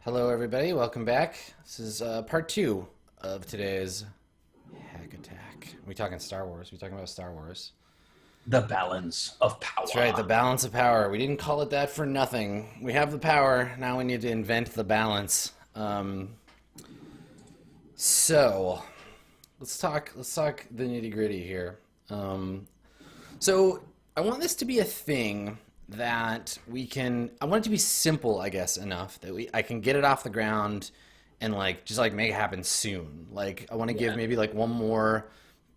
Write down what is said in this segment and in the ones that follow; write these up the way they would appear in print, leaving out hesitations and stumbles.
Hello, everybody. Welcome back. This is part two of today's hack attack. We talking Star Wars. We talking about Star Wars. The balance of That's right. The power. balance of power. We didn't call it that for nothing. We have the power. Now we need to invent the balance. So let's talk. Let's talk the nitty gritty here. So I want this to be a thing that we can. I want it to be simple, I guess, enough that I can get it off the ground and just make it happen soon. Like I want to give Yeah. maybe one more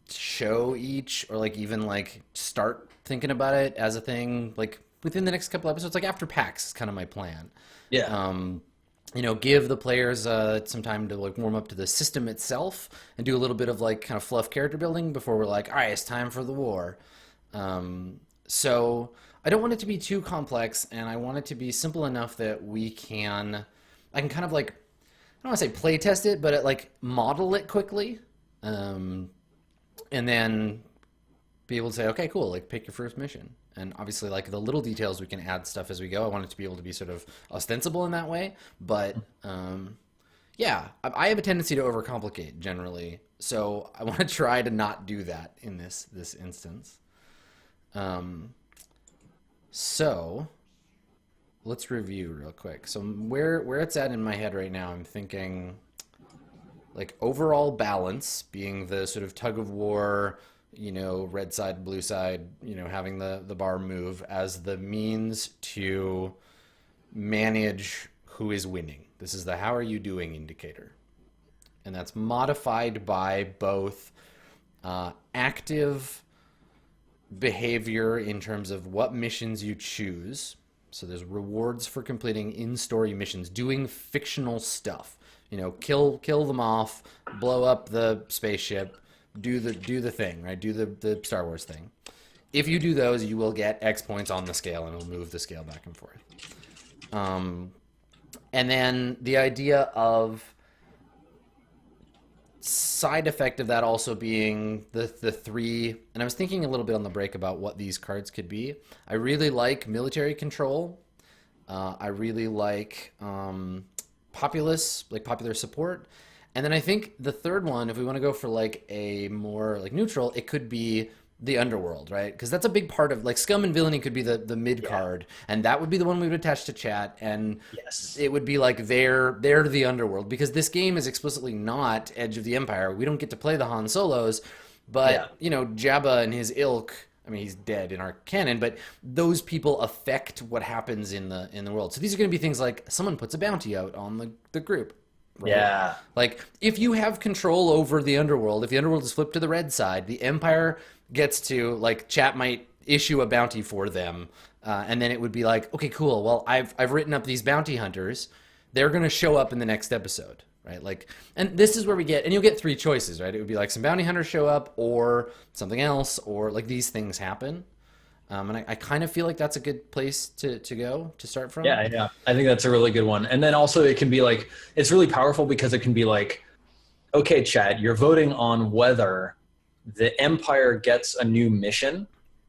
show each, or even start thinking about it as a thing within the next couple episodes, after PAX is kind of my plan. Yeah. Give the players some time to warm up to the system itself and do a little bit of kind of fluff character building before we're all right, it's time for the war. So I don't want it to be too complex, and I want it to be simple enough that I can kind of I don't want to say play test it, but model it quickly, and then be able to say, okay, cool, pick your first mission. And obviously, the little details, we can add stuff as we go. I want it to be able to be sort of ostensible in that way, but yeah, I have a tendency to overcomplicate generally, so I want to try to not do that in this instance. So let's review real quick. So where it's at in my head right now, I'm thinking overall balance being the sort of tug of war, red side, blue side, having the bar move as the means to manage who is winning. This is the how are you doing indicator. And that's modified by both active behavior in terms of what missions you choose. So there's rewards for completing in-story missions, doing fictional stuff. Kill them off, blow up the spaceship, do the thing, right? Do the Star Wars thing. If you do those, you will get X points on the scale, and it'll move the scale back and forth. And then the idea of side effect of that also being the three, and I was thinking a little bit on the break about what these cards could be. I really like military control. I really like popular support. And then I think the third one, if we want to go for a more neutral, it could be the underworld, right? Because that's a big part of scum and villainy could be the mid Yeah. card, and that would be the one we would attach to chat, and Yes. it would be they're the underworld, because this game is explicitly not Edge of the Empire. We don't get to play the Han Solos, Yeah. but Jabba and his ilk. I mean, he's dead in our canon, but those people affect what happens in the world. So these are going to be things like someone puts a bounty out on the group. Right? Yeah. If you have control over the underworld, if the underworld is flipped to the red side, the Empire gets to, chat might issue a bounty for them, and then it would be okay, cool, well, I've written up these bounty hunters. They're going to show up in the next episode, right? And this is where we get, and you'll get three choices, right? It would be some bounty hunters show up, or something else, or these things happen. And I kind of feel like that's a good place to go, to start from. Yeah. Yeah. I think that's a really good one. And then also it can be it's really powerful because it can be okay, Chad, you're voting on whether the Empire gets a new mission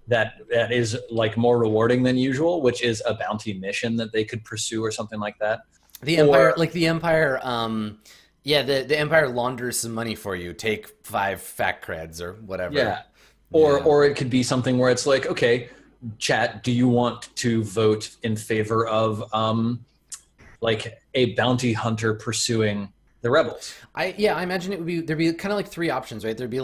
that is more rewarding than usual, which is a bounty mission that they could pursue or something like that. The Empire, Or yeah, the Empire launders some money for you. Take 5 fat creds or whatever. yeah. Yeah. Or it could be something where it's okay, chat, do you want to vote in favor of a bounty hunter pursuing the rebels? I imagine there'd be kind of 3 options, right? There'd be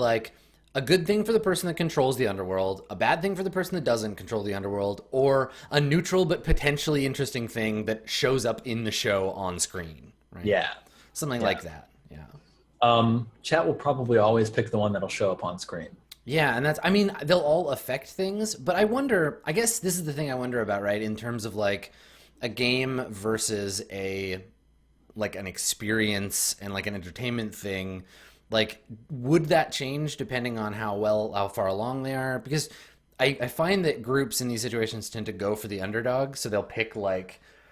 a good thing for the person that controls the underworld, a bad thing for the person that doesn't control the underworld, or a neutral but potentially interesting thing that shows up in the show on screen, right? Yeah. Something like that. Yeah. Chat will probably always pick the one that'll show up on screen. Yeah, and they'll all affect things, but I guess this is the thing I wonder about, right? In terms of a game versus an experience and an entertainment thing, would that change depending on how far along they are? Because I find that groups in these situations tend to go for the underdog, so they'll pick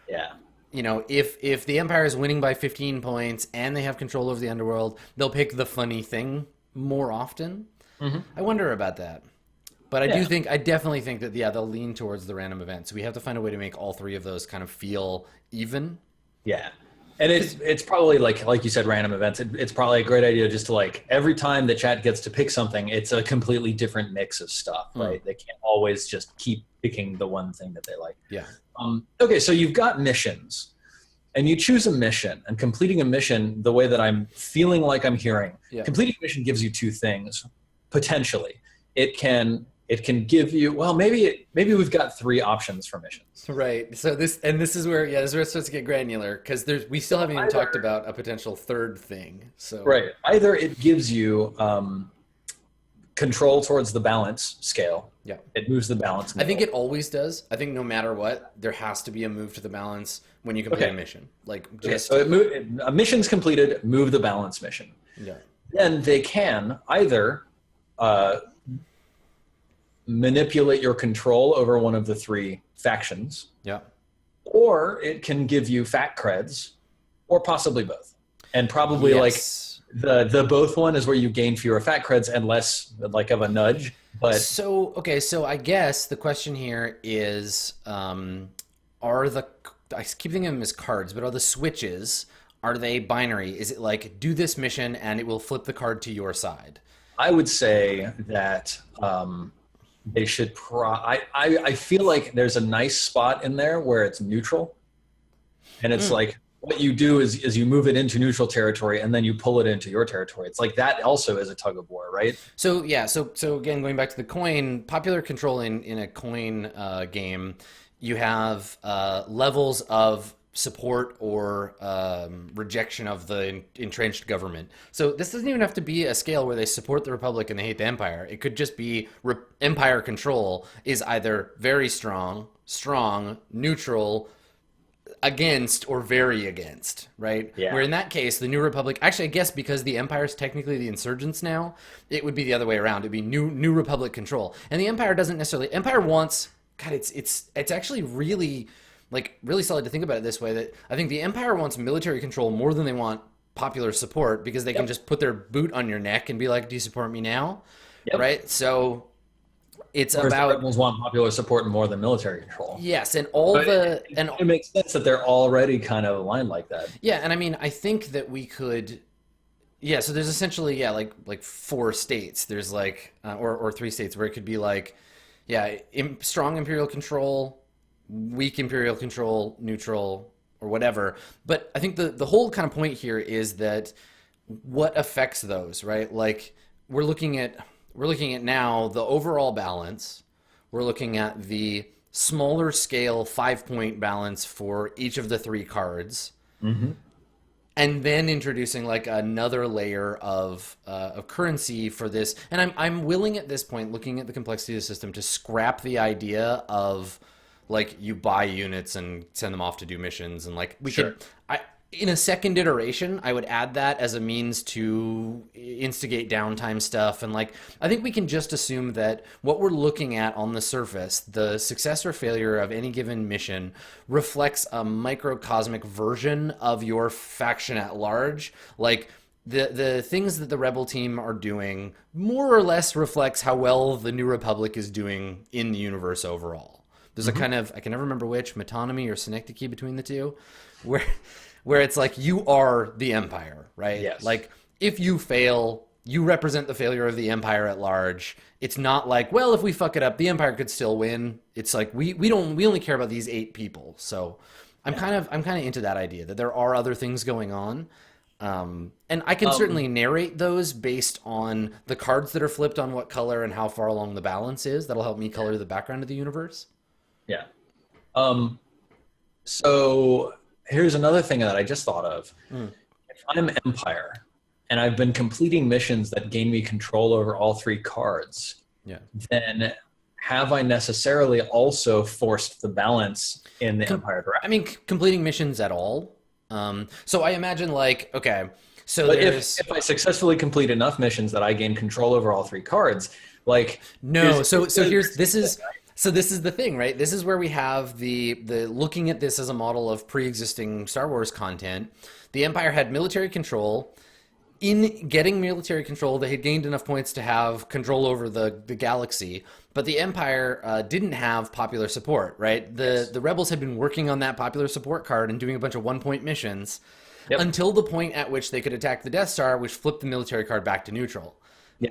Yeah. if the Empire is winning by 15 points and they have control over the underworld, they'll pick the funny thing more often. I wonder about that. But I definitely think that, they'll lean towards the random event. So we have to find a way to make all 3 of those kind of feel even. Yeah. And it's probably like you said, random events. It's probably a great idea just to like every time the chat gets to pick something, it's a completely different mix of stuff, right? They can't always just keep picking the one thing that they like. Yeah. Okay, so you've got missions, and you choose a mission, and completing a mission, the way that I'm feeling like I'm hearing, completing a mission gives you two things potentially. It can give you, well, maybe we've got three options for missions. Right. So this is where this is where it starts to get granular, because we still haven't even talked about a potential third thing. So right. Either it gives you control towards the balance scale. Yeah. It moves the balance. I think it always does. I think no matter what, there has to be a move to the balance when you complete a mission. Like just so a mission's completed, move the balance mission. Yeah. Then they can either manipulate your control over one of the three factions. Yeah. Or it can give you fat creds, or possibly both. And probably like the both one is where you gain fewer fat creds and less like of a nudge. But so I guess the question here is, I keep thinking of them as cards, but are the switches, are they binary? Is it like, do this mission and it will flip the card to your side? I would say that they should I feel like there's a nice spot in there where it's neutral. And it's like, what you do is you move it into neutral territory and then you pull it into your territory. It's like that also is a tug of war, right? So yeah, so again, going back to the coin, popular control in a coin game, you have levels of support or rejection of the entrenched government. So this doesn't even have to be a scale where they support the Republic and they hate the Empire. It could just be Empire control is either very strong, neutral, against, or very against, right? Yeah. Where in that case, the New Republic, actually, I guess because the Empire is technically the insurgents now, it would be the other way around. It'd be New Republic control. And the Empire doesn't necessarily, Empire wants, God, it's actually really solid to think about it this way, that I think the Empire wants military control more than they want popular support, because they can just put their boot on your neck and be like, do you support me now? Right? So it's Whereas about the rebels want popular support more than military control. Yes, and it makes sense that they're already kind of aligned like that. Yeah, and I mean, I think that we could. Yeah, so there's essentially like four states. There's like or three states where it could be like, strong imperial control, weak imperial control, neutral, or whatever. But I think the whole kind of point here is that what affects those, right? Like we're looking at now the overall balance. We're looking at the smaller scale 5-point balance for each of the three cards. Mm-hmm. And then introducing like another layer of currency for this. And I'm willing at this point, looking at the complexity of the system, to scrap the idea of like you buy units and send them off to do missions, and like we could. In a second iteration, I would add that as a means to instigate downtime stuff. And like, I think we can just assume that what we're looking at on the surface, the success or failure of any given mission, reflects a microcosmic version of your faction at large. Like the things that the rebel team are doing more or less reflects how well the New Republic is doing in the universe overall. There's a kind of, I can never remember which, metonymy or synecdoche between the two, where it's like you are the Empire, right? Yes. Like if you fail, you represent the failure of the Empire at large. It's not like, well, if we fuck it up, the Empire could still win. It's like we only care about these 8 people. So I'm kind of into that idea that there are other things going on. And I can certainly narrate those based on the cards that are flipped on what color and how far along the balance is. That'll help me color the background of the universe. Yeah. So here's another thing that I just thought of. If I'm Empire and I've been completing missions that gain me control over all 3 cards, then have I necessarily also forced the balance in the Empire direction? I mean, completing missions at all. So I imagine like, okay, so but if I successfully complete enough missions that I gain control over all 3 cards, like no. So this is the thing, right? This is where we have the looking at this as a model of pre-existing Star Wars content. The Empire had military control. in getting military control, they had gained enough points to have control over the galaxy, but the Empire didn't have popular support, right? The rebels had been working on that popular support card and doing a bunch of 1-point missions Yep. until the point at which they could attack the Death Star, which flipped the military card back to neutral.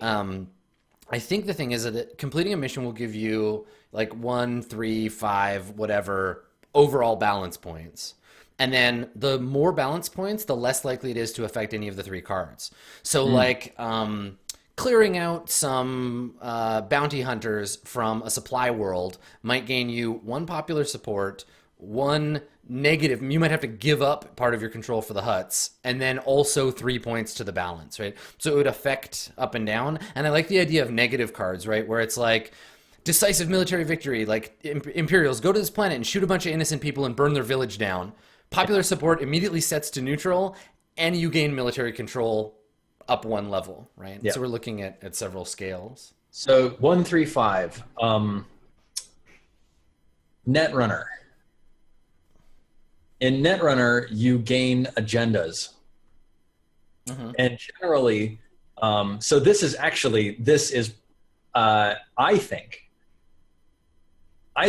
I think the thing is that completing a mission will give you like 1, 3, 5, whatever overall balance points. And then the more balance points, the less likely it is to affect any of the 3 cards. So like clearing out some bounty hunters from a supply world might gain you 1 popular support, 1 negative. You might have to give up part of your control for the Hutts, and then also 3 points to the balance, right? So it would affect up and down. And I like the idea of negative cards, right? Where it's like decisive military victory, like Imperials go to this planet and shoot a bunch of innocent people and burn their village down. Popular support immediately sets to neutral, and you gain military control up 1 level, right? Yeah. So we're looking at several scales. So 1, 3, 5. Netrunner. In Netrunner, you gain agendas. And generally, so this is, I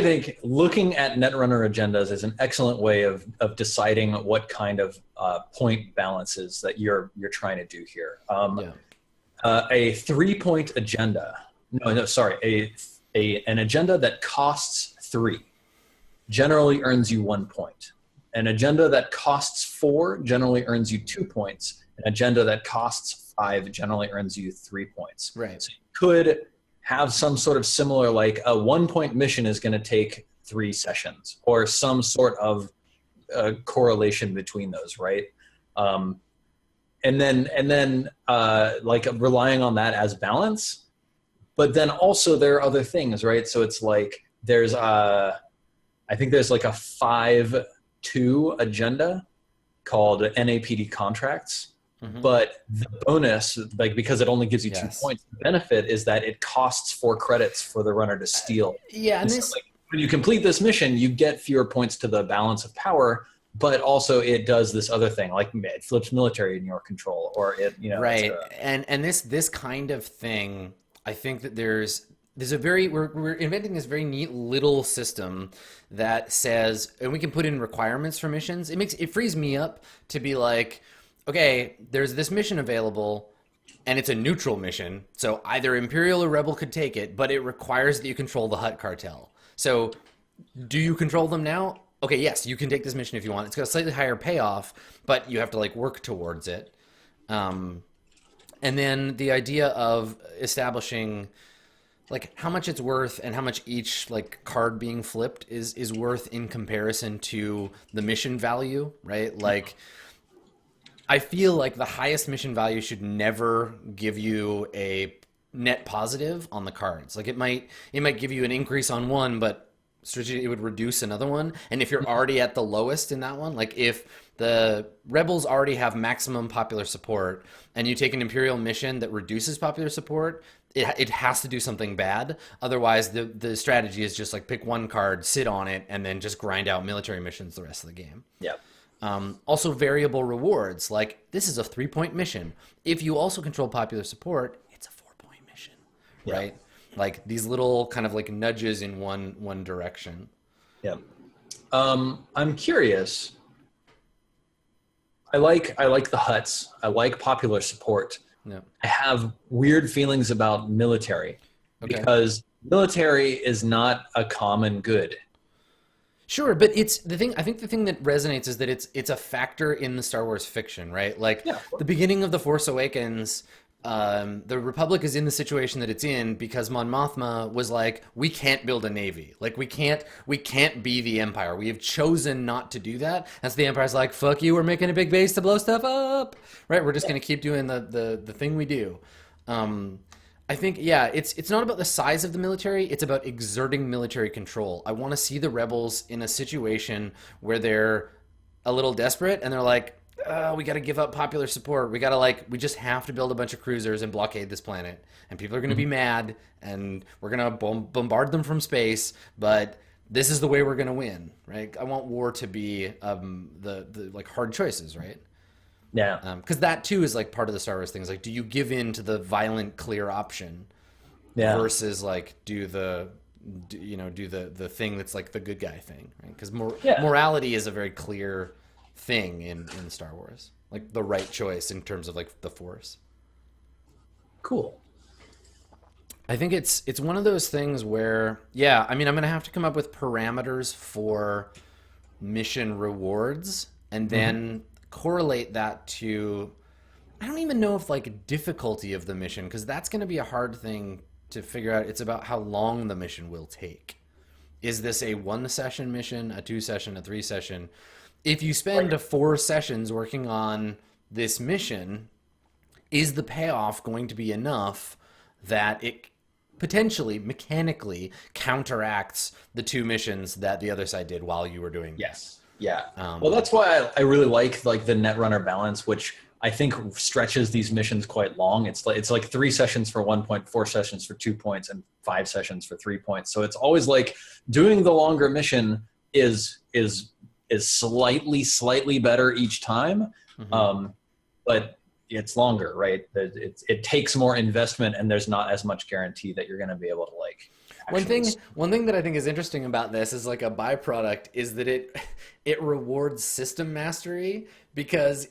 think looking at Netrunner agendas is an excellent way of deciding what kind of point balances that you're trying to do here. A 3-point agenda. An agenda that costs 3 generally earns you 1 point. An agenda that costs 4 generally earns you 2 points. An agenda that costs 5 generally earns you 3 points. Right. So you could have some sort of similar, like a 1-point mission is going to take 3 sessions, or some sort of correlation between those, right? And then like relying on that as balance. But then also there are other things, right? So it's like there's I think there's like a 5-2 agenda called NAPD contracts. But the bonus, like because it only gives you 2 points, the benefit is that it costs 4 credits for the runner to steal. And so, this, like, when you complete this mission, you get fewer points to the balance of power, but also it does this other thing, like it flips military in your control, or it, right. And this kind of thing, I think that there's a very, we're inventing this very neat little system that says, and we can put in requirements for missions. It frees me up to be like, okay, there's this mission available, and it's a neutral mission, so either Imperial or Rebel could take it, but it requires that you control the Hutt cartel. So, do you control them now? Okay, yes, you can take this mission if you want. It's got a slightly higher payoff, but you have to like work towards it. And then the idea of establishing like how much it's worth and how much each like card being flipped is worth in comparison to the mission value, right? Like, I feel like the highest mission value should never give you a net positive on the cards. Like it might give you an increase on one, but strategically it would reduce another one. And if you're already at the lowest in that one, like if the rebels already have maximum popular support and you take an Imperial mission that reduces popular support, it has to do something bad. Otherwise, the strategy is just like pick one card, sit on it, and then just grind out military missions the rest of the game. Yeah. Also variable rewards, like this is a 3-point mission. If you also control popular support, it's a 4-point mission, right? Like these little kind of like nudges in one direction. Yeah. I'm curious. I like the Hutts. I like popular support. Yeah. I have weird feelings about military because military is not a common good. Sure, but it's the thing. I think the thing that resonates is that it's a factor in the Star Wars fiction, right? Like the beginning of The Force Awakens, the Republic is in the situation that it's in because Mon Mothma was like, we can't build a navy. Like we can't be the Empire. We have chosen not to do that. And so the Empire's like, fuck you, we're making a big base to blow stuff up. Right? We're just gonna keep doing the thing we do. I think, it's not about the size of the military, it's about exerting military control. I want to see the rebels in a situation where they're a little desperate and they're like, we got to give up popular support. We just have to build a bunch of cruisers and blockade this planet. And people are going to be mad and we're going to bombard them from space, but this is the way we're going to win, right? I want war to be the like hard choices, right? Yeah. Because that too is like part of the Star Wars things. Like, do you give in to the violent, clear option Yeah. versus like do the thing that's like the good guy thing, right? Because Yeah. morality is a very clear thing in Star Wars, like the right choice in terms of like the Force. Cool. I think it's one of those things where, yeah, I mean, I'm gonna have to come up with parameters for mission rewards and Hmm. then correlate that to, I don't even know if like difficulty of the mission, because that's gonna be a hard thing to figure out. It's about how long the mission will take. Is this a 1 session mission, a 2 session, a 3 session? If you spend Like, 4 sessions working on this mission, is the payoff going to be enough that it potentially mechanically counteracts the 2 missions that the other side did while you were doing that? yes. Yeah. Well, Um, that's why I really like the Netrunner balance, which I think stretches these missions quite long. It's like 3 sessions for 1 point, 4 sessions for 2 points, and 5 sessions for 3 points. So it's always like doing the longer mission is slightly better each time, mhm. but it's longer, right? It takes more investment, and there's not as much guarantee that you're going to be able to like One actually. thing, one thing that I think is interesting about this is like a byproduct is that it rewards system mastery, because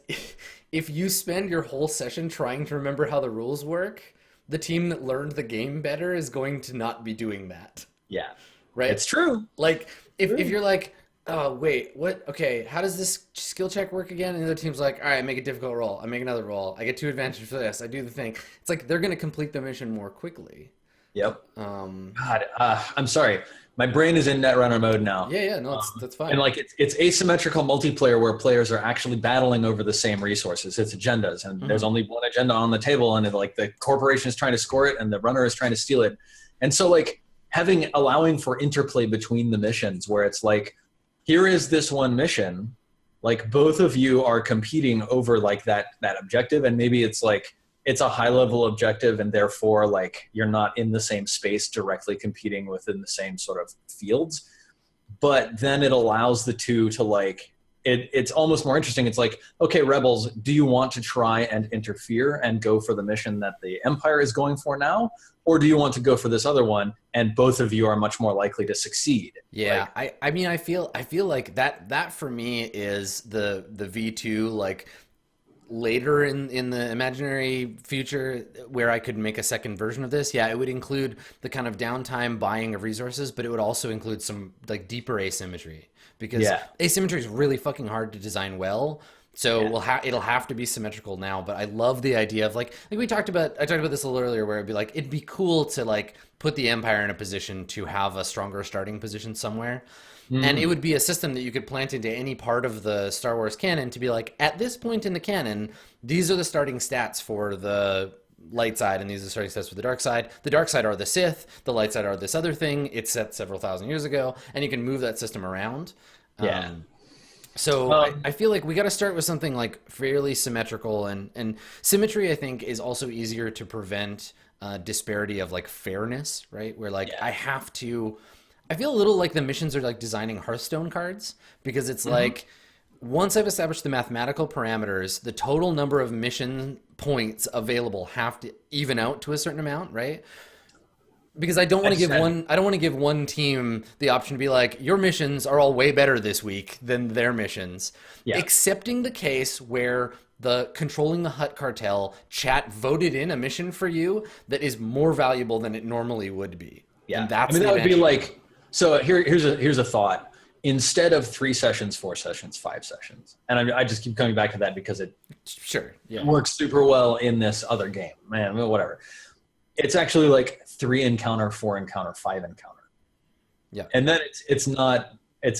if you spend your whole session trying to remember how the rules work, the team that learned the game better is going to not be doing that, Yeah, right? it's true. Like if True. you're like, oh wait, what? Okay, how does this skill check work again? And the other team's like, all right, make a difficult roll. I make another roll. I get 2 advantages for this. I do the thing. It's like they're gonna complete the mission more quickly. Yep. Um, God, I'm sorry. My brain is in Netrunner mode now. yeah, yeah, no, that's And fine. like it's asymmetrical multiplayer where players are actually battling over the same resources. It's agendas, and there's Hmm. only one agenda on the table, and like the corporation is trying to score it, and the runner is trying to steal it. And so like allowing for interplay between the missions, where it's like, here is this one mission, like both of you are competing over like that objective, and maybe it's like it's a high level objective, and therefore like you're not in the same space directly competing within the same sort of fields, but then it allows the two to like it's almost more interesting. It's like, okay, rebels, do you want to try and interfere and go for the mission that the empire is going for now, or do you want to go for this other one, and both of you are much more likely to succeed? Yeah, Like, I mean, I feel like that for me is the V2, like later in the imaginary future where I could make a second version of this. Yeah, it would include the kind of downtime buying of resources, but it would also include some like deeper asymmetry, because yeah, asymmetry is really fucking hard to design well. So yeah, it'll have to be symmetrical now, but I love the idea of like we talked about. I talked about this a little earlier, where it'd be cool to like put the empire in a position to have a stronger starting position somewhere, and it mm, would be a system that you could plant into any part of the Star Wars canon to be like, at this point in the canon, these are the starting stats for the light side, and these are the starting stats for the dark side. The dark side are the Sith, the light side are this other thing. It's set several thousand years ago, and you can move that system around. yeah. Um, so Um, I feel like we got to start with something like fairly symmetrical, and symmetry I think is also easier to prevent disparity of like fairness, right? Where like yeah. I feel a little like the missions are like designing Hearthstone cards, because it's Hmm. like once I've established the mathematical parameters, the total number of mission points available have to even out to a certain amount, right? Because I just had, I don't want to give one team the option to be like, your missions are all way better this week than their missions, yeah, excepting the case where the controlling the Hut cartel chat voted in a mission for you that is more valuable than it normally would be, yeah. and I that's mean, the that would be advantage you get. like, so here's a thought. Instead of 3 sessions, 4 sessions, 5 sessions, and I just keep coming back to that because it Sure, yeah, works super well in this other game. Man, whatever. It's actually like 3 encounter, 4 encounter, 5 encounter, yeah. and then it's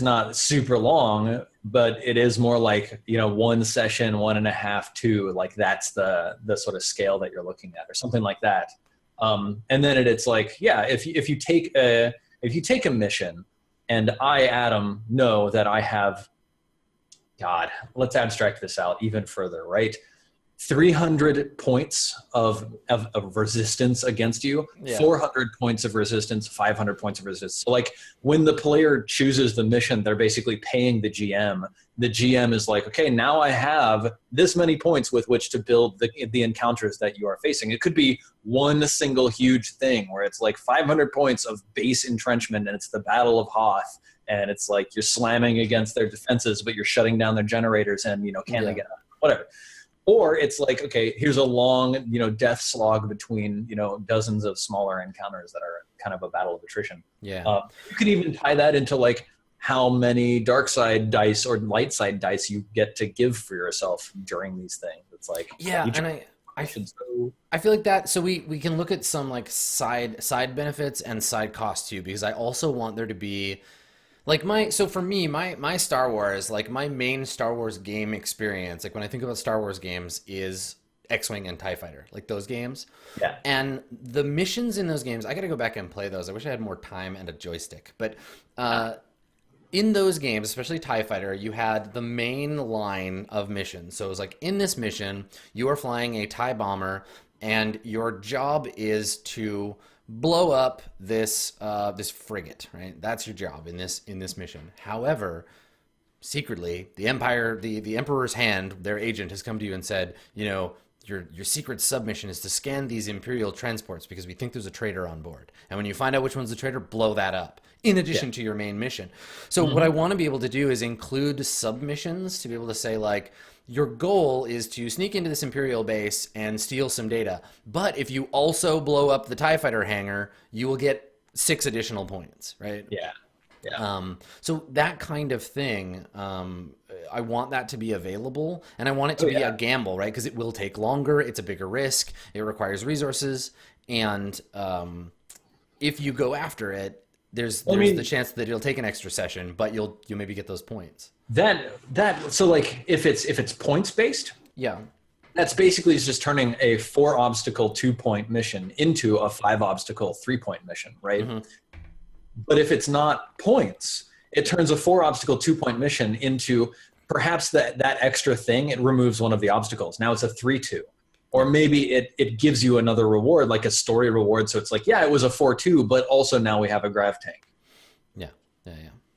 not super long, but it is more like, 1 session, 1.5, 2. Like that's the sort of scale that you're looking at, or something like that. And then it's like, yeah, if you take a mission, and I, Adam, know that I have, God, let's abstract this out even further, right? 300 points of resistance against you, Yeah. 400 points of resistance, 500 points of resistance. So like when the player chooses the mission, they're basically paying the GM. The GM is like, okay, now I have this many points with which to build the encounters that you are facing. It could be one single huge thing where it's like 500 points of base entrenchment and it's the Battle of Hoth. And it's like you're slamming against their defenses, but you're shutting down their generators and, can't they get whatever. Or it's like, okay, here's a long, death slog between, dozens of smaller encounters that are kind of a battle of attrition. Yeah. You could even tie that into like how many dark side dice or light side dice you get to give for yourself during these things. It's like, and I feel like that. So we can look at some like side benefits and side costs too, because I also want there to be like for me, my Star Wars, like my main Star Wars game experience, like when I think about Star Wars games, is X-Wing and TIE Fighter, like those games. Yeah. And the missions in those games, I got to go back and play those. I wish I had more time and a joystick. But in those games, especially TIE Fighter, you had the main line of missions. So it was like, in this mission, you are flying a TIE bomber, and your job is to blow up this frigate, right? That's your job in this mission. However, secretly, the Empire, the Emperor's Hand, their agent, has come to you and said, your secret submission is to scan these Imperial transports because we think there's a traitor on board. And when you find out which one's the traitor, blow that up, in addition to your main mission. So what I want to be able to do is include submissions to be able to say, like, your goal is to sneak into this Imperial base and steal some data. But if you also blow up the TIE Fighter hangar, you will get 6 additional points, right? Yeah. Yeah. So that kind of thing, I want that to be available, and I want it to be a gamble, right? Because it will take longer. It's a bigger risk. It requires resources. And if you go after it, there's the chance that it'll take an extra session, but you'll maybe get those points. So like if it's points based, that's basically just turning a 4 obstacle 2-point mission into a 5 obstacle 3-point mission, right? Mm-hmm. But if it's not points, it turns a 4 obstacle 2-point mission into perhaps that extra thing. It removes one of the obstacles. Now it's a 3-2. Or maybe it gives you another reward, like a story reward. So it's like, it was a 4-2, but also now we have a grav tank. Yeah,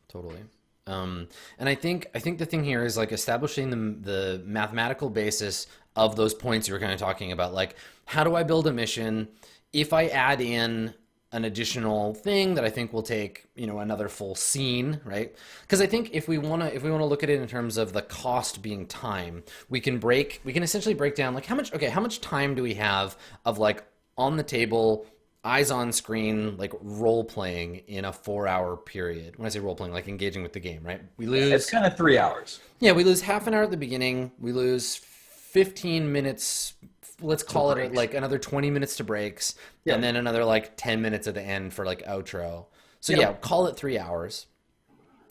totally. And I think the thing here is like establishing the mathematical basis of those points you were kind of talking about. Like, how do I build a mission if I add in an additional thing that I think will take, another full scene, right? Because I think if we want to look at it in terms of the cost being time, we can essentially break down like how much time do we have of like on the table, eyes on screen, like role playing in a 4-hour period. When I say role playing, like engaging with the game, right? We lose. It's kind of 3 hours. Yeah, we lose half an hour at the beginning. We lose 15 minutes. Let's call it like another 20 minutes to breaks, and then another like 10 minutes at the end for like outro. So call it 3 hours.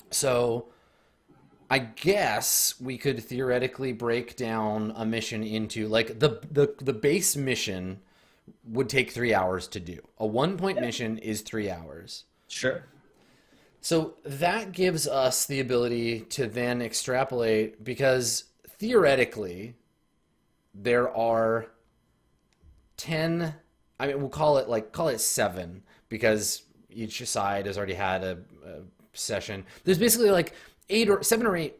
So I guess we could theoretically break down a mission into like the base mission would take 3 hours to do. A 1-point mission is 3 hours. Sure. So that gives us the ability to then extrapolate, because theoretically there are 10, we'll call it 7, because each side has already had a session. There's basically like 7 or 8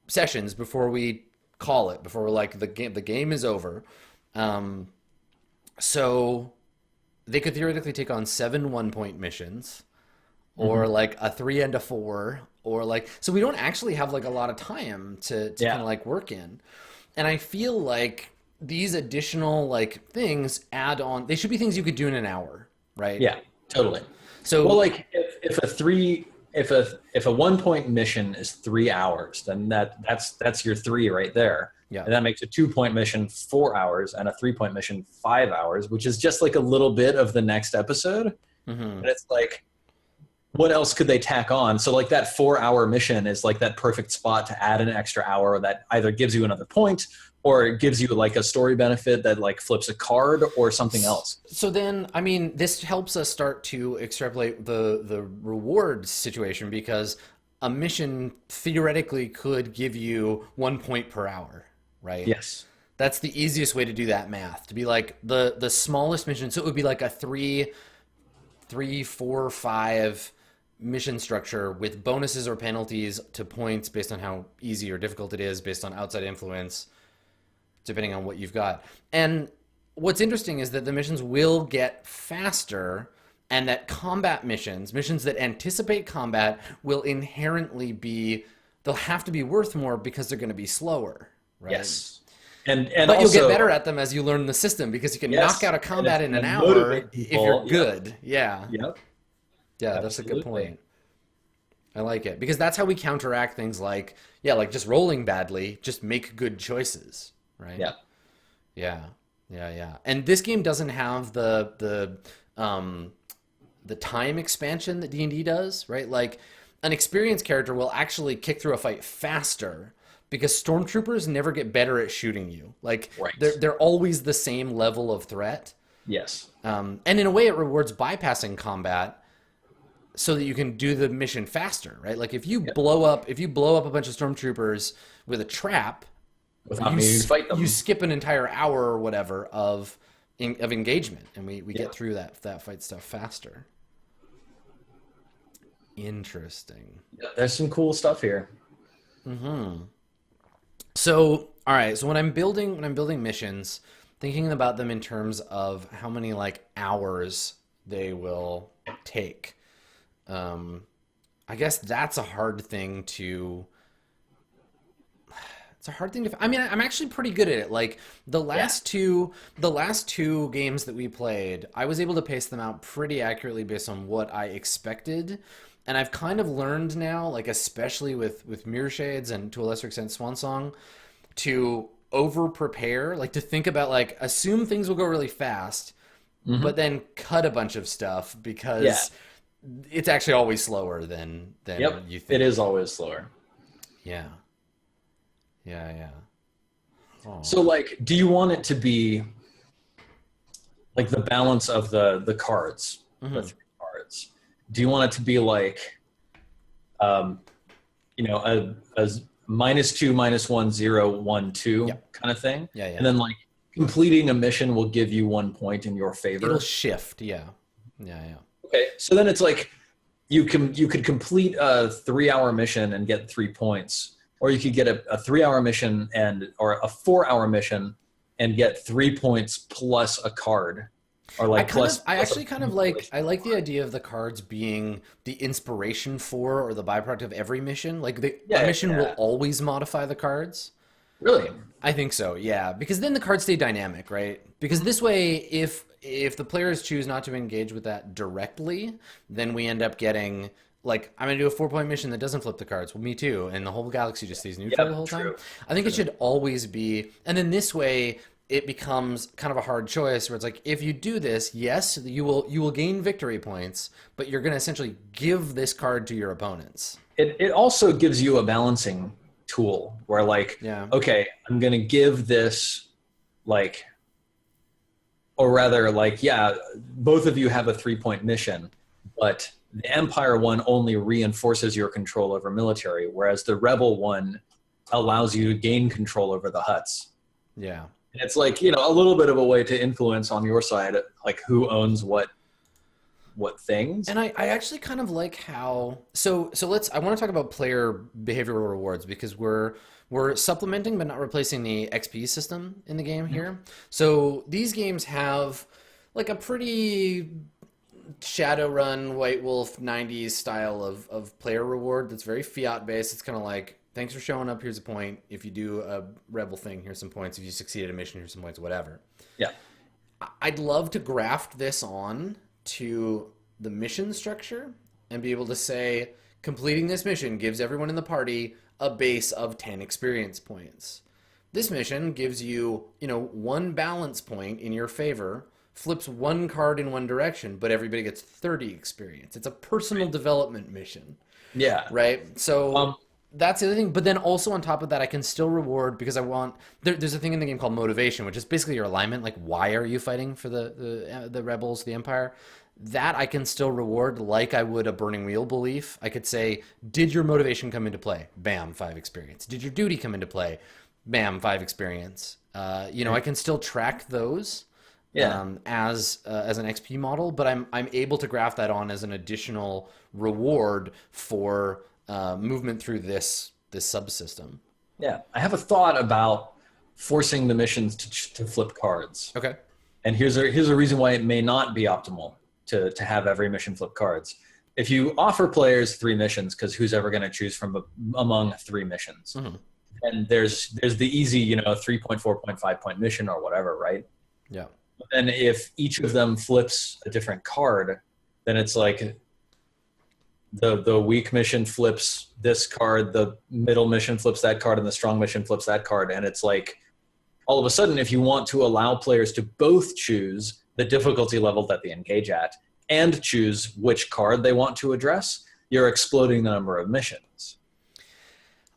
sessions before we call it, before we're like the game is over. So they could theoretically take on 7 1-point missions, or like a 3 and a 4, or like, so we don't actually have like a lot of time to kind of like work in. And I feel like these additional like things add on, they should be things you could do in an hour, right? Yeah, totally. So like if a 1-point mission is 3 hours, then that's your 3 right there. Yeah. And that makes a 2-point mission 4 hours and a 3-point mission 5 hours, which is just like a little bit of the next episode. Mm-hmm. And it's like, what else could they tack on? So like that 4-hour mission is like that perfect spot to add an extra hour that either gives you another point, or it gives you like a story benefit that like flips a card or something else. So then, this helps us start to extrapolate the reward situation, because a mission theoretically could give you 1 point per hour, right? Yes. That's the easiest way to do that math. To be like the smallest mission. So it would be like a three, 4, 5 mission structure with bonuses or penalties to points based on how easy or difficult it is, based on outside influence, depending on what you've got. And what's interesting is that the missions will get faster, and that combat missions, missions that anticipate combat, will inherently be, they'll have to be worth more because they're going to be slower, right? Yes. And but also, you'll get better at them as you learn the system, because you can knock out a combat in an hour if you're good. Yeah. Yep. Yeah, that's a good point. I like it, because that's how we counteract things like, like just rolling badly, just make good choices, right? Yeah. Yeah. And this game doesn't have the time expansion that D&D does, right? Like an experienced character will actually kick through a fight faster because stormtroopers never get better at shooting you. Like they're always the same level of threat. Yes. And in a way it rewards bypassing combat so that you can do the mission faster, right? Like if you blow up a bunch of stormtroopers with a trap, without needing to fight them, you skip an entire hour or whatever of engagement, and we get through that fight stuff faster. Interesting. Yeah, there's some cool stuff here. So, all right. So when I'm building missions, thinking about them in terms of how many like hours they will take. I guess that's a hard thing to. It's a hard thing to. I mean, I'm actually pretty good at it. Like the last two games that we played, I was able to pace them out pretty accurately based on what I expected. And I've kind of learned now, like especially with Mirror Shades and to a lesser extent Swansong, to over prepare, like to think about like assume things will go really fast, but then cut a bunch of stuff because it's actually always slower than you think. It is always slower. Yeah. Oh. So like, do you want it to be like the balance of the cards, the 3 cards? Do you want it to be like, a -2, -1, 0, 1, 2 kind of thing? Yeah. And then like completing a mission will give you 1 point in your favor. It'll shift. Yeah. Okay, so then it's like you could complete a 3-hour mission and get 3 points, or you could get a 3-hour mission or a 4-hour mission and get 3 points plus a card. Or like I like the idea of the cards being the inspiration for or the byproduct of every mission. Like a mission will always modify the cards. Really? I think so, yeah. Because then the cards stay dynamic, right? Because this way, if the players choose not to engage with that directly, then we end up getting, like, I'm going to do a 4-point mission that doesn't flip the cards. Well, me too. And the whole galaxy just stays neutral the whole time. I think it should always be... And then this way, it becomes kind of a hard choice where it's like, if you do this, yes, you will gain victory points, but you're going to essentially give this card to your opponents. It also gives you a balancing tool where like, okay, I'm going to give this like, or rather like, both of you have a 3-point mission, but the Empire one only reinforces your control over military, whereas the Rebel one allows you to gain control over the Hutts. Yeah. And it's like, a little bit of a way to influence on your side, like who owns what things. And I actually kind of like how, so I want to talk about player behavioral rewards, because we're supplementing but not replacing the XP system in the game here. So these games have like a pretty Shadowrun, White Wolf 90s style of player reward that's very fiat based. It's kind of like, thanks for showing up, here's a point. If you do a rebel thing, here's some points. If you succeed at a mission, here's some points, whatever. Yeah. I'd love to graft this on to the mission structure and be able to say, completing this mission gives everyone in the party a base of 10 experience points. This mission gives you, 1 balance point in your favor, flips 1 card in one direction, but everybody gets 30 experience. It's a personal development mission. Yeah. Right? So... that's the other thing, but then also on top of that, I can still reward, because I want... There's a thing in the game called motivation, which is basically your alignment. Like, why are you fighting for the rebels, the Empire? That I can still reward like I would a Burning Wheel belief. I could say, did your motivation come into play? Bam, 5 experience. Did your duty come into play? Bam, 5 experience. I can still track those Yeah. as an XP model, but I'm able to graph that on as an additional reward for movement through this subsystem. Yeah. I have a thought about forcing the missions to flip cards. Okay. And here's a reason why it may not be optimal to have every mission flip cards. If you offer players 3 missions, because who's ever going to choose from among 3 missions? Mm-hmm. And there's the easy, 3-point, 4-point, 5-point mission or whatever, right? Yeah. And if each of them flips a different card, then it's like the weak mission flips this card, the middle mission flips that card, and the strong mission flips that card. And it's like, all of a sudden, if you want to allow players to both choose the difficulty level that they engage at and choose which card they want to address, you're exploding the number of missions.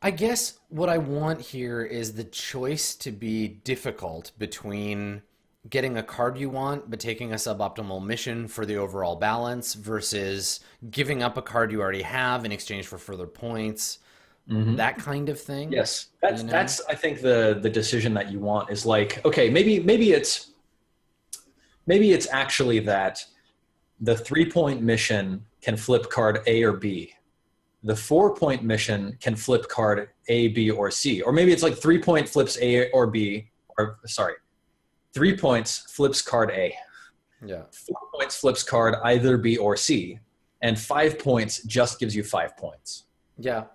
I guess what I want here is the choice to be difficult between getting a card you want but taking a suboptimal mission for the overall balance versus giving up a card you already have in exchange for further points. Mm-hmm. That kind of thing. Yes, that's I think the decision that you want is like, okay, maybe it's actually that the 3-point mission can flip card A or B. The 4-point mission can flip card A, B, or C. Or maybe it's like 3-point flips A or B, 3 points flips card A. Yeah. 4 points flips card either B or C. And 5 points just gives you 5 points. Yeah.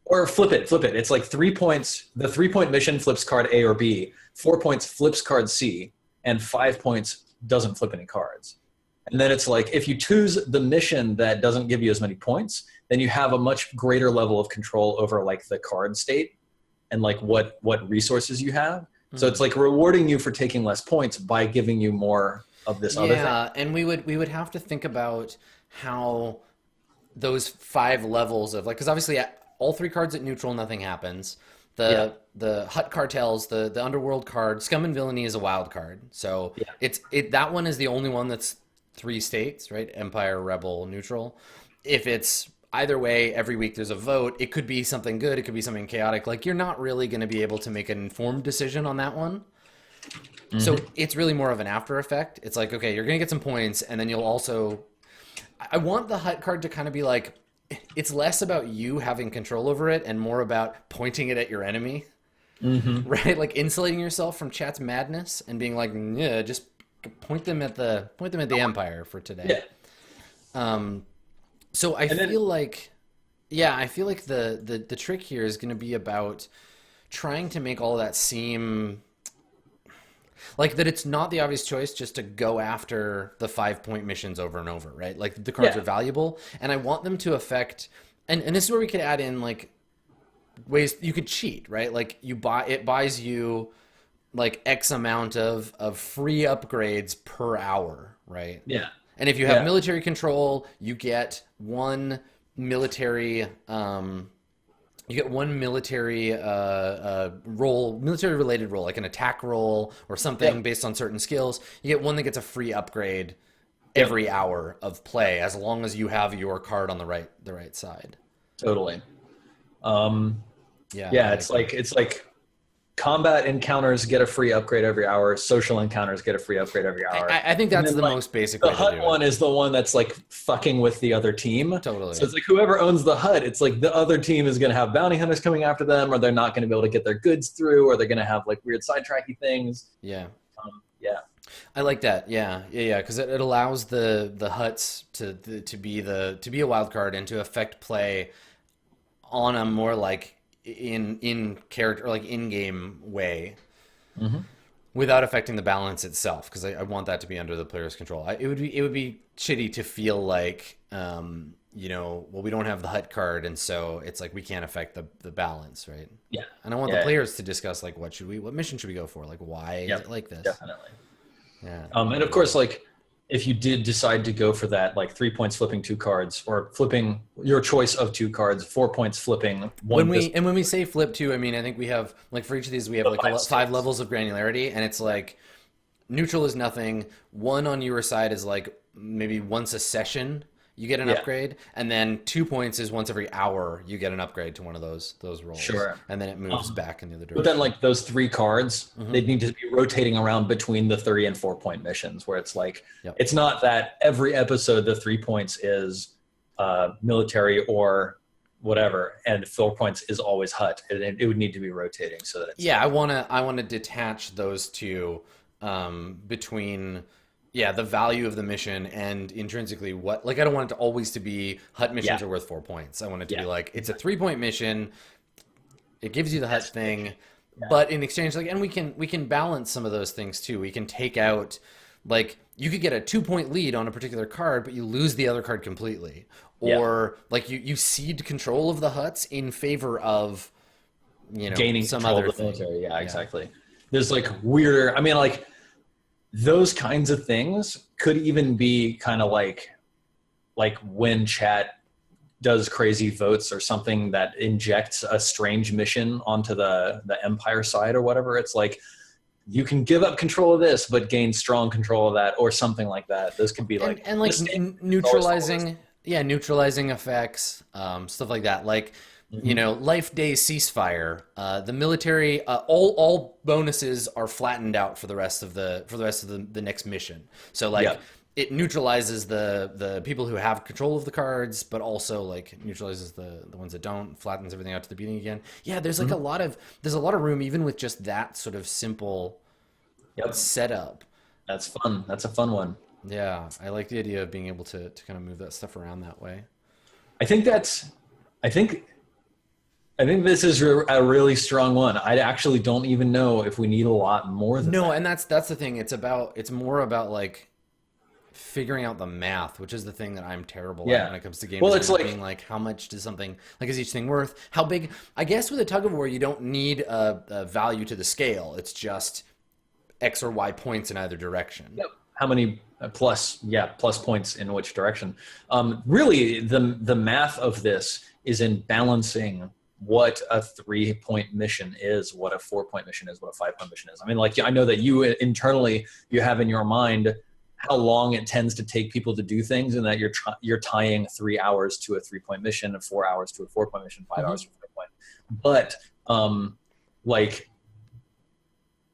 Or flip it. It's like 3 points. The 3-point mission flips card A or B. 4 points flips card C. And 5 points doesn't flip any cards. And then it's like, if you choose the mission that doesn't give you as many points, then you have a much greater level of control over like the card state and like what resources you have. Mm-hmm. So it's like rewarding you for taking less points by giving you more of this other thing. Yeah, and we would have to think about how those 5 levels of like, because obviously all 3 cards at neutral, nothing happens. The Hut cartels, the underworld card, Scum and Villainy is a wild card. So that one is the only one that's 3 states, right? Empire, Rebel, Neutral. If it's either way, every week there's a vote. It could be something good. It could be something chaotic. Like, you're not really going to be able to make an informed decision on that one. Mm-hmm. So it's really more of an after effect. It's like, okay, you're going to get some points, and then you'll also... I want the Hut card to kind of be like, it's less about you having control over it and more about pointing it at your enemy. Mm-hmm. Right? Like insulating yourself from chat's madness and being like, yeah, just point them at the Empire for today. Yeah. So I feel like the trick here is going to be about trying to make all of that seem like that it's not the obvious choice just to go after the 5-point missions over and over, right? Like the cards are valuable, and I want them to affect, and this is where we could add in like ways you could cheat, right? Like it buys you like X amount of free upgrades per hour, right? Yeah. And if you have military control, you get one military role, military related role, like an attack roll or something based on certain skills. You get one that gets a free upgrade every hour of play, as long as you have your card on the right side. Totally. It's like combat encounters get a free upgrade every hour. Social encounters get a free upgrade every hour. I think that's the most basic way to do it. The HUD one is the one that's like fucking with the other team. Totally. So it's like whoever owns the HUD, it's like the other team is going to have bounty hunters coming after them, or they're not going to be able to get their goods through, or they're going to have like weird sidetracky things. Yeah. I like that. Yeah. Because it allows the huts to be a wild card and to affect play on a more like in character, or like in-game way, without affecting the balance itself, because I want that to be under the player's control. It would be shitty to feel like we don't have the hut card, and so it's like we can't affect the balance, right? Yeah. And I want the players to discuss like what mission should we go for, like why is it like this? Definitely. Yeah. And of course, like if you did decide to go for that, like 3 points flipping 2 cards, or flipping your choice of 2 cards, 4 points flipping one. When we say flip 2, I mean I think we have like for each of these we have like 5 levels of granularity, and it's like neutral is nothing. 1 on your side is like maybe once a session you get an Yeah. upgrade, and then 2 points is once every hour you get an upgrade to one of those rolls, Sure. and then it moves back in the other But then, direction. like those 3 cards, Hmm. they need to be rotating around between the 3 and 4 point missions, where it's like Yep. it's not that every episode the 3 points is military or whatever, and 4 points is always HUT. It would need to be rotating so that it's Yeah, I wanna detach those two between the value of the mission and intrinsically what, like, I don't want it to always to be HUT missions yeah, are worth 4 points. I want it to be yeah, like it's a 3 point mission. It gives you the HUT thing, yeah, but in exchange, like, and we can balance some of those things too. We can take out, like, you could get a 2 point lead on a particular card, but you lose the other card completely, yeah. or like you cede control of the HUTs in favor of Gaining some control other of the thing. military. Yeah, Yeah. exactly. There's like weirder. I mean, like those kinds of things could even be kind of like when chat does crazy votes or something that injects a strange mission onto the Empire side or whatever. It's like you can give up control of this but gain strong control of that or something like that. Those could be like And like mistakes. neutralizing, neutralizing effects, stuff like that. Like, Mhm. life day ceasefire. The military, all bonuses are flattened out for the rest of the next mission. So like Yeah. it neutralizes the people who have control of the cards, but also like neutralizes the ones that don't, flattens everything out to the beginning again. Yeah, there's like Mhm. a lot of room even with just that sort of simple Yep. setup. That's fun. That's a fun one. Yeah, I like the idea of being able to kind of move that stuff around that way. I think that's I think I think this is a really strong one. I actually don't even know if we need a lot more than No, that. and that's the thing. It's more about like figuring out the math, which is the thing that I'm terrible at Yeah. when it comes to game Well, design, it's is like being like, how much does something, like, is each thing worth? How big? I guess with a tug of war, you don't need a value to the scale. It's just X or Y points in either direction. yep, how many plus points in which direction. Really, the math of this is in balancing what a 3 point mission is, what a 4 point mission is, what a 5 point mission is. I mean, like I know that you internally you have in your mind how long it tends to take people to do things, and that you're tying 3 hours to a 3 point mission, and 4 hours to a 4 point mission, 5 hours to a 5 point. But like,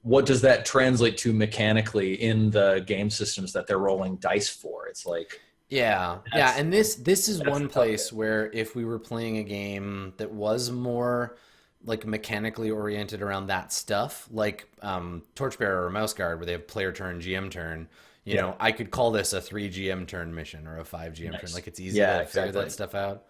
what does that translate to mechanically in the game systems that they're rolling dice for? It's like Yeah, That's- and this is that's one tough. place where if we were playing a game that was more like mechanically oriented around that stuff, like Torchbearer or Mouse Guard, where they have player turn, GM turn, Yeah. I could call this a 3 GM turn mission or a 5 GM turn. Nice. Like, it's easy Yeah, to figure that exactly. stuff out.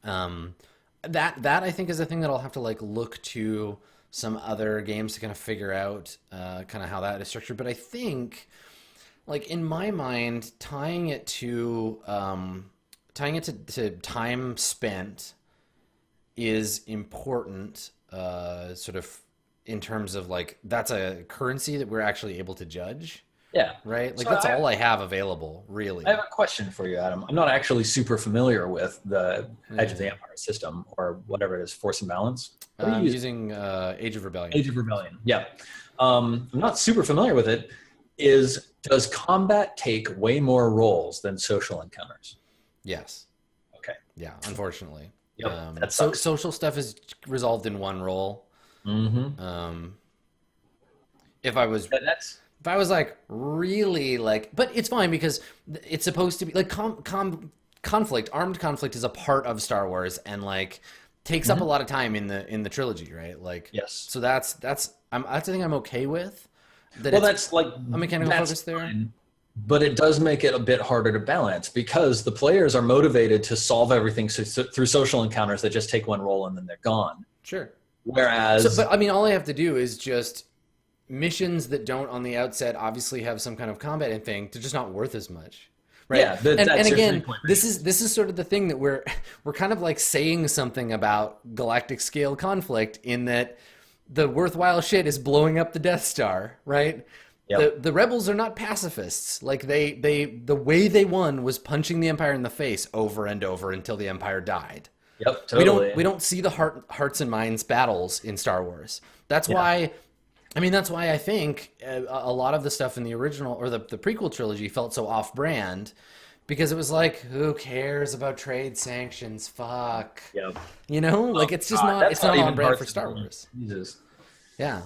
Um, that I think is a thing that I'll have to like look to some other games to kind of figure out kind of how that is structured. But I think, like, in my mind, tying it to time spent is important, sort of in terms of like that's a currency that we're actually able to judge, Yeah. right? Like, So that's all I have available, really. I have a question for you, Adam. I'm not actually super familiar with the Edge of the Yeah. Empire system or whatever it is, Force and Balance. What do you I'm use? using Age of Rebellion. Age of Rebellion. Yeah. I'm not super familiar with it. Does combat take way more rolls than social encounters? Yes. Okay. Yeah, unfortunately. Yep. That So sucks. social stuff is resolved in one roll. Mm-hmm. Um, if I was That's if I was like really like, but it's fine because it's supposed to be like conflict, armed conflict is a part of Star Wars and like takes up a lot of time in the trilogy, right? Like, yes. so that's that's the thing I'm okay with. That Well, it's that's like a mechanical that's focus there. fine, but it does make it a bit harder to balance because the players are motivated to solve everything through social encounters that just take one roll and then they're gone. Sure. Whereas, So, but I mean, all I have to do is just missions that don't on the outset obviously have some kind of combat and thing. They're just not worth as much, right? yeah, And that's your again, 3 point this is sort of the thing that we're kind of like saying something about galactic scale conflict in that the worthwhile shit is blowing up the Death Star, right? Yep. The rebels are not pacifists. Like, the way they won was punching the Empire in the face over and over until the Empire died. Yep, totally. We don't see the hearts and minds battles in Star Wars. That's why, I mean, that's why I think a lot of the stuff in the original or the prequel trilogy felt so off brand, because it was like, who cares about trade sanctions? Fuck. Yep. Oh Like it's just God, not, that's it's not not on even brand for Hearthstone. Star Wars. Jesus. Yeah.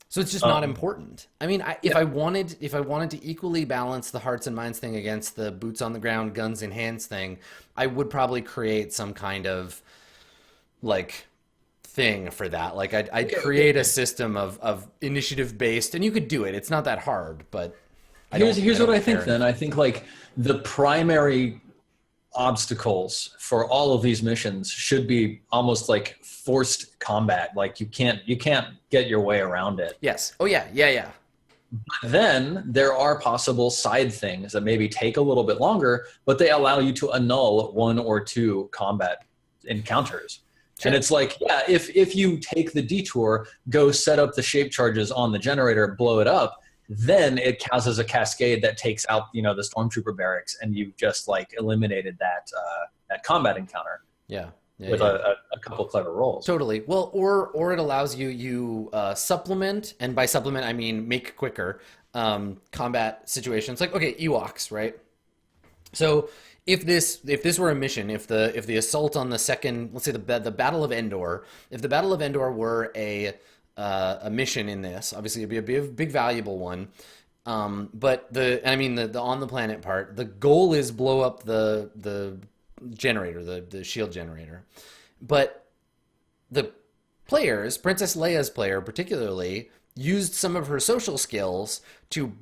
So it's just not Um, important. I mean, yeah. if I wanted to equally balance the hearts and minds thing against the boots on the ground, guns in hands thing, I would probably create some kind of like thing for that. Like I'd Okay, okay, create a okay. system of initiative based, and you could do it. It's not that hard, but I Here's what don't I think care then. enough. I think like the primary obstacles for all of these missions should be almost like forced combat. Like you can't get your way around it. Yes. Oh yeah. Yeah. Yeah. Then there are possible side things that maybe take a little bit longer, but they allow you to annul one or two combat encounters. And Sure. it's like, yeah, if you take the detour, go set up the shape charges on the generator, blow it up, then it causes a cascade that takes out, the stormtrooper barracks, and you've just like eliminated that combat encounter Yeah. Yeah. with Yeah. a couple clever rolls. Totally. Well, or it allows you supplement, and by supplement I mean make quicker combat situations. Like okay, Ewoks, right? So if this were a mission, if the assault on the second, let's say the Battle of Endor, if the Battle of Endor were a mission in this, obviously it'd be a big valuable one. But the on the planet part, the goal is blow up the generator, the shield generator. But the players, Princess Leia's player particularly, used some of her social skills to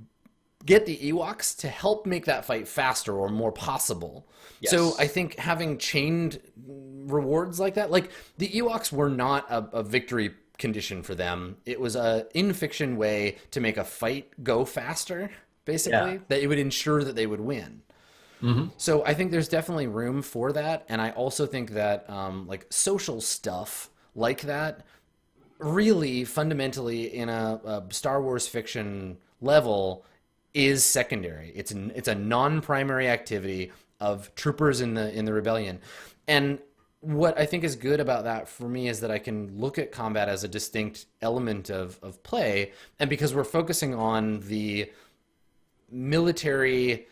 get the Ewoks to help make that fight faster or more possible. So I Yes. think having chained rewards like that, like the Ewoks were not a victory condition for them. It was a in fiction way to make a fight go faster, Yeah. basically, that it would ensure that they would win. Hmm. So I think there's definitely room for that, and I also think that like social stuff like that really fundamentally in a Star Wars fiction level is secondary. It's a non-primary activity of troopers in the rebellion. And what I think is good about that for me is that I can look at combat as a distinct element of play, and because we're focusing on the military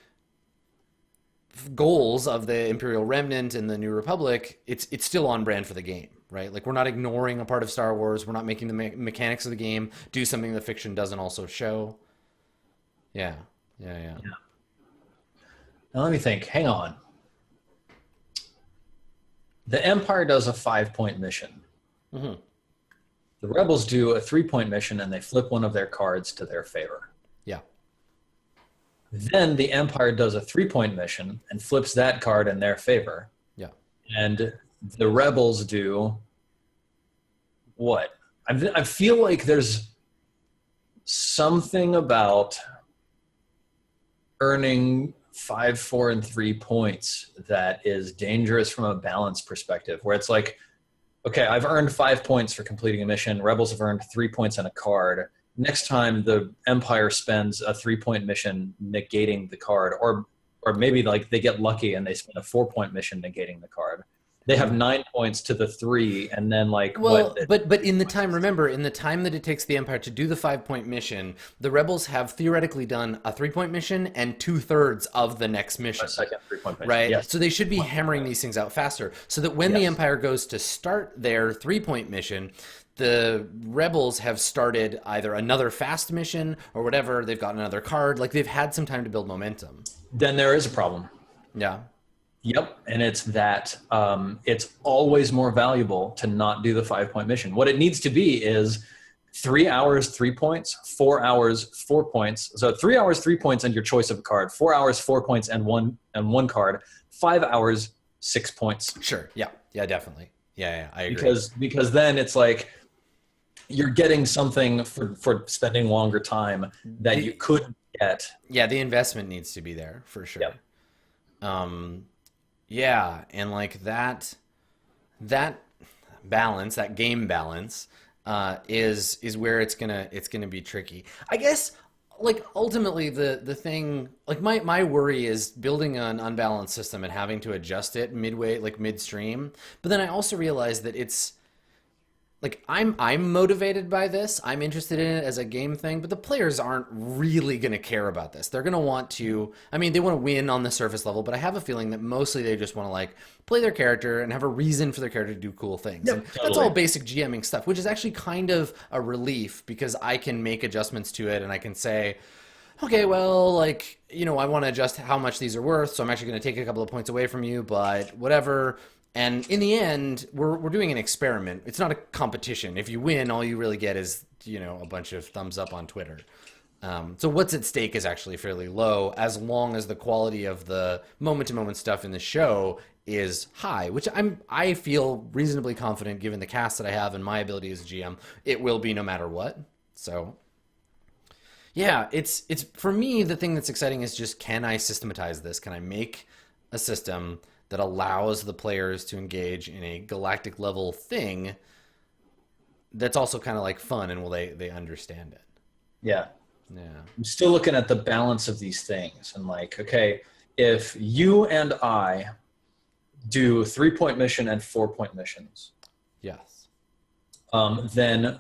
goals of the Imperial Remnant and the New Republic, it's still on brand for the game, right? Like we're not ignoring a part of Star Wars. We're not making the mechanics of the game do something the fiction doesn't also show. Yeah, yeah, yeah. Yeah. Now let me think. Hang on. The Empire does a 5-point mission. Hmm. The Rebels do a 3-point mission, and they flip one of their cards to their favor. Yeah, Then the Empire does a 3-point mission and flips that card in their favor. yeah. And the Rebels do what? I feel like there's something about earning 5, 4, and 3 points that is dangerous from a balance perspective, where it's like, okay, I've earned 5 points for completing a mission. Rebels have earned 3 points on a card. Next time the Empire spends a 3-point mission negating the card, or maybe like they get lucky and they spend a 4-point mission negating the card. They have 9 points to the 3, and then like Well, but in the time, remember, in the time that it takes the Empire to do the 5-point mission, the rebels have theoretically done a 3-point mission and 2/3 of the next mission. a second 3-point mission. Right? Yes. So they should be hammering these things out faster so that when the Yes. Empire goes to start their 3-point mission, the rebels have started either another fast mission or whatever. They've got another card. Like they've had some time to build momentum. Then there is a problem. Yeah. Yep, and it's that it's always more valuable to not do the 5-point mission. What it needs to be is 3 hours, 3 points, 4 hours, 4 points. So 3 hours, 3 points, and your choice of a card. 4 hours, 4 points, and one card. 5 hours, 6 points. Sure. Yeah. Yeah, definitely. Yeah, yeah, I agree. Because then it's like you're getting something for spending longer time that you could get. Yeah, the investment needs to be there for sure. Yep. Yeah, and like that balance, that game balance, is where it's gonna be tricky. I guess like ultimately the thing like my worry is building an unbalanced system and having to adjust it midway, like midstream. But then I also realize that like I'm motivated by this. I'm interested in it as a game thing, but the players aren't really going to care about this. They're going to want to, I mean, they want to win on the surface level, but I have a feeling that mostly they just want to like play their character and have a reason for their character to do cool things. Yep, And totally. that's all basic GMing stuff, which is actually kind of a relief because I can make adjustments to it and I can say, okay, well, like, you know, I want to adjust how much these are worth, so I'm actually going to take a couple of points away from you, but whatever. And in the end, we're doing an experiment. It's not a competition. If you win, all you really get is, you know, a bunch of thumbs up on Twitter. So what's at stake is actually fairly low, as long as the quality of the moment-to-moment stuff in the show is high, which I feel reasonably confident, given the cast that I have and my ability as a GM, it will be no matter what. So yeah, it's for me, the thing that's exciting is just, can I systematize this? Can I make a system that allows the players to engage in a galactic level thing that's also kind of like fun, and will they understand it? Yeah. Yeah. I'm still looking at the balance of these things and like, okay, if you and I do 3-point mission and 4-point missions, Yes. then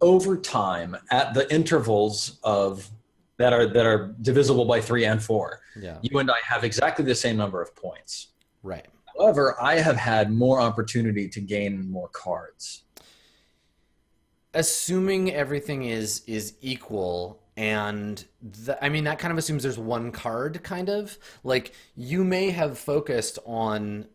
over time at the intervals of that are divisible by 3 and 4, Yeah. you and I have exactly the same number of points. Right. However, I have had more opportunity to gain more cards. Assuming everything is equal, and I mean, that kind of assumes there's one card, kind of like you may have focused on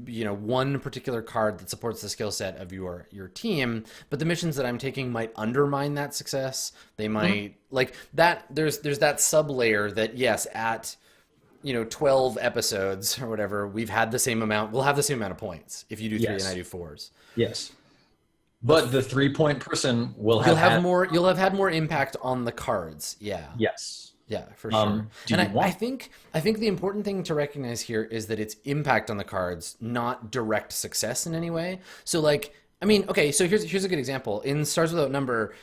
you know, one particular card that supports the skill set of your team, but the missions that I'm taking might undermine that success. They might like that. There's that sub layer that, yes, at, you know, 12 episodes or whatever, we'll have the same amount of points if you do 3 and I do 4s. Yes. But the 3-point person will You'll have had more impact on the cards. Yeah. Yes. Yeah, for sure. I think the important thing to recognize here is that it's impact on the cards, not direct success in any way. So like, I mean, okay, so here's a good example. In Stars Without Number,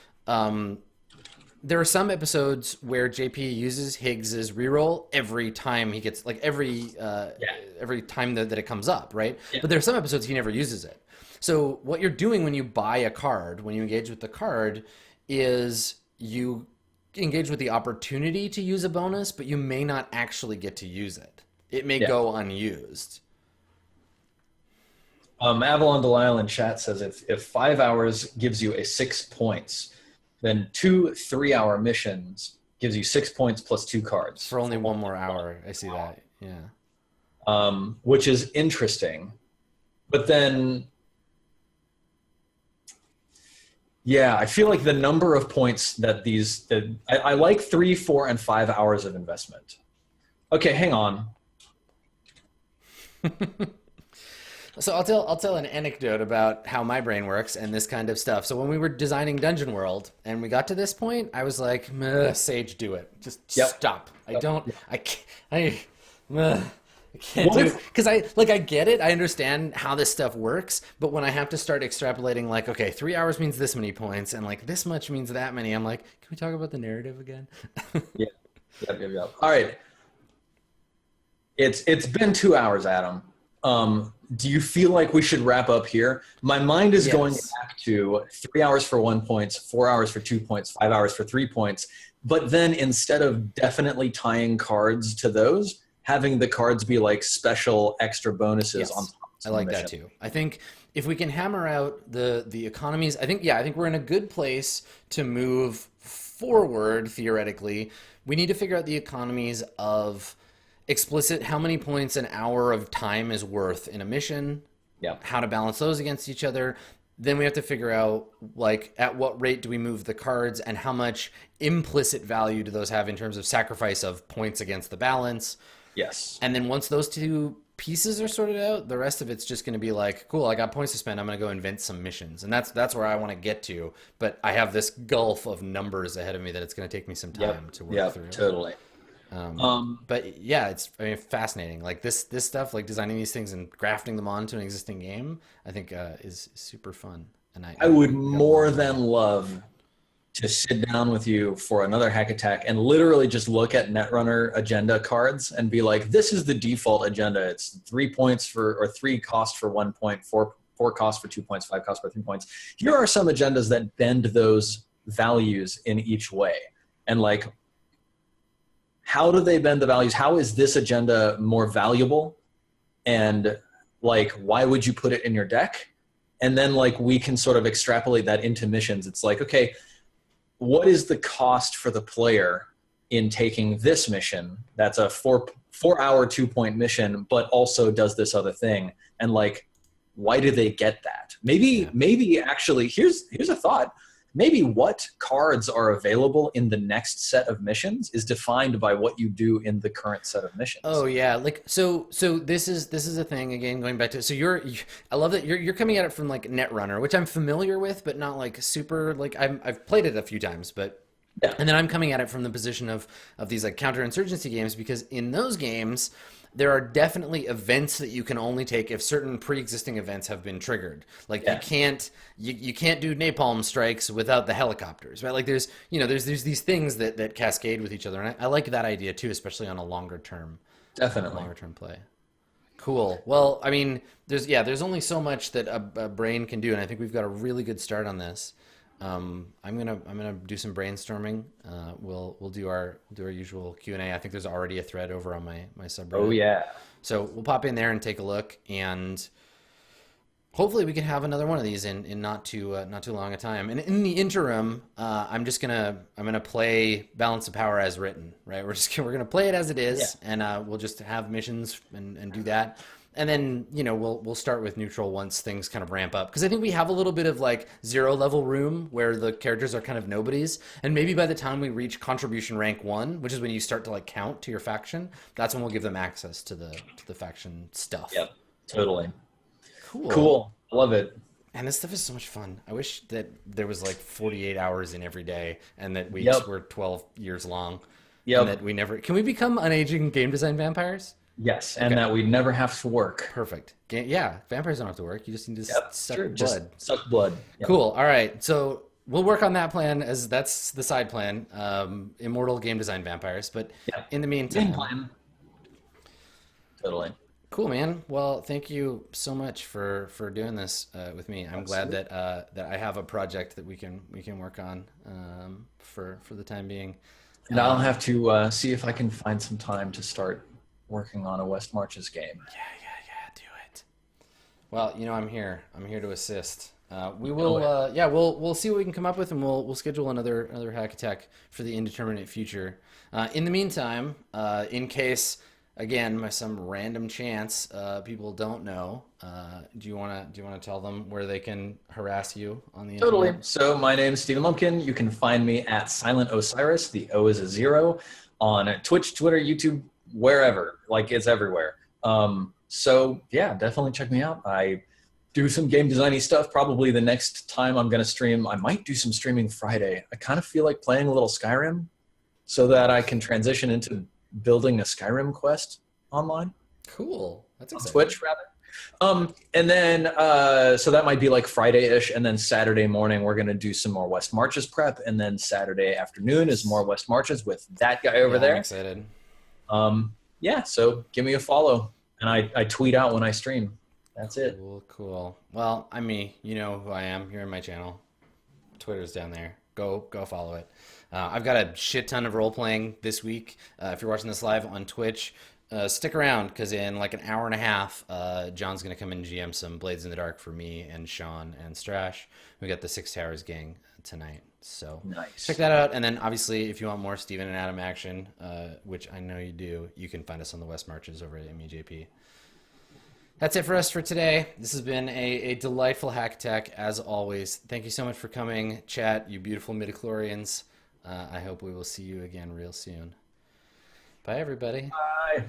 there are some episodes where JP uses Higgs's reroll every time he gets, like, every time that it comes up, right? Yeah. But there are some episodes he never uses it. So what you're doing when you buy a card, when you engage with the card, is you engage with the opportunity to use a bonus, but you may not actually get to use it. It may go unused. Avalon Delisle in chat says if 5 hours gives you a 6 points, then 2 3-hour missions gives you 6 points plus 2 cards. For only one more hour. I see that. Yeah. Which is interesting. But then, yeah, I feel like the number of points that I like 3, 4, and 5 hours of investment. Okay, hang on. So I'll tell an anecdote about how my brain works and this kind of stuff. So when we were designing Dungeon World and we got to this point, I was like, Sage, do it. Just stop. I can't do it. Because I get it. I understand how this stuff works. But when I have to start extrapolating, like, okay, 3 hours means this many points and like this much means that many, I'm like, can we talk about the narrative again? Yeah. Yep. All right. It's been 2 hours, Adam. Do you feel like we should wrap up here? My mind is going back to 3 hours for 1 point, 4 hours for 2 points, 5 hours for 3 points. But then instead of definitely tying cards to those, having the cards be like special extra bonuses on top of I like that too. I think if we can hammer out the economies, I think we're in a good place to move forward theoretically. We need to figure out the economies of explicit how many points an hour of time is worth in a mission, how to balance those against each other. Then we have to figure out, like, at what rate do we move the cards and how much implicit value do those have in terms of sacrifice of points against the balance. Yes. And then once those two pieces are sorted out, the rest of it's just going to be like, cool, I got points to spend, I'm going to go invent some missions. And that's where I want to get to, but I have this gulf of numbers ahead of me that it's going to take me some time to work through. Totally. But yeah, it's fascinating. Like this stuff, like designing these things and grafting them onto an existing game, I think is super fun. And I would more than love to sit down with you for another hack attack and literally just look at Netrunner agenda cards and be like, this is the default agenda. It's 3 points or 3 cost for 1 point, 4 4 costs for 2 points, 5 costs for 3 points. Here are some agendas that bend those values in each way. And like, how do they bend the values? How is this agenda more valuable? And like, why would you put it in your deck? And then like, we can sort of extrapolate that into missions. It's like, okay, what is the cost for the player in taking this mission? That's a 4-hour 2-point mission, but also does this other thing. And like, why do they get that? Maybe actually, here's a thought. Maybe what cards are available in the next set of missions is defined by what you do in the current set of missions. Oh yeah, like so this is a thing again, going back to, so I love that you're coming at it from like Netrunner, which I'm familiar with, but not like super, like I've played it a few times, but Yeah. and then I'm coming at it from the position of these like counterinsurgency games, because in those games there are definitely events that you can only take if certain pre-existing events have been triggered. Like Yeah. you can't do napalm strikes without the helicopters, right? Like there's these things that cascade with each other, and I like that idea too, especially on a longer term Definitely. play. Cool. Well, I mean, there's only so much that a brain can do, and I think we've got a really good start on this. I'm gonna do some brainstorming. We'll do our usual Q&A. I think there's already a thread over on my subreddit. Oh yeah. So we'll pop in there and take a look, and hopefully we can have another one of these in not too long a time. And in the interim, I'm gonna play Balance of Power as written. Right, we're gonna play it as it is, and we'll just have missions and do that. And then, we'll start with neutral once things kind of ramp up. Because I think we have a little bit of like 0 level room where the characters are kind of nobodies. And maybe by the time we reach contribution rank 1, which is when you start to like count to your faction, that's when we'll give them access to the faction stuff. Yep. Totally. Cool. Love it. And this stuff is so much fun. I wish that there was like 48 hours in every day, and that weeks Yep. were 12 years long. Yep. And that we never... Can we become unaging game design vampires? Yes, and that we never have to work. Perfect. Yeah, vampires don't have to work. You just need to suck blood. Just suck blood. Yep. Cool. All right. So we'll work on that plan, as that's the side plan. Immortal game design vampires. But in the meantime, Game plan. Totally. cool, man. Well, thank you so much for doing this with me. I'm glad that I have a project that we can work on for the time being. And I'll have to see if I can find some time to start working on a West Marches game. Yeah, do it. Well, I'm here. I'm here to assist. We will, we'll see what we can come up with, and we'll schedule another hack attack for the indeterminate future. In the meantime, in case, again, by some random chance, people don't know, do you wanna tell them where they can harass you on the Totally. internet? So my name is Stephen Lumpkin. You can find me at Silent0siris. The O is a 0 on Twitch, Twitter, YouTube, wherever. Like, it's everywhere. So yeah, definitely check me out. I do some game designy stuff. Probably the next time I'm gonna stream, I might do some streaming Friday. I kind of feel like playing a little Skyrim, so that I can transition into building a Skyrim quest online. Cool. That's On exciting. Twitch, rather. And then, so that might be like Friday-ish, and then Saturday morning we're going to do some more West Marches prep, and then Saturday afternoon is more West Marches with that guy over there. I'm excited. Yeah, so give me a follow, and I tweet out when I stream. That's it. Cool. Well, I'm me. You know who I am. You're in my channel. Twitter's down there. Go follow it. I've got a shit ton of role playing this week. If you're watching this live on Twitch, stick around, because in like an hour and a half, John's going to come and GM some Blades in the Dark for me and Sean and Strash. We got the Six Towers gang tonight. So Nice. check that out. And then obviously, if you want more Steven and Adam action, which I know you do, you can find us on the West Marches over at MEJP. That's it for us for today. This has been a delightful hack attack, as always. Thank you so much for coming, chat, you beautiful midichlorians. I hope we will see you again real soon. Bye, everybody. Bye.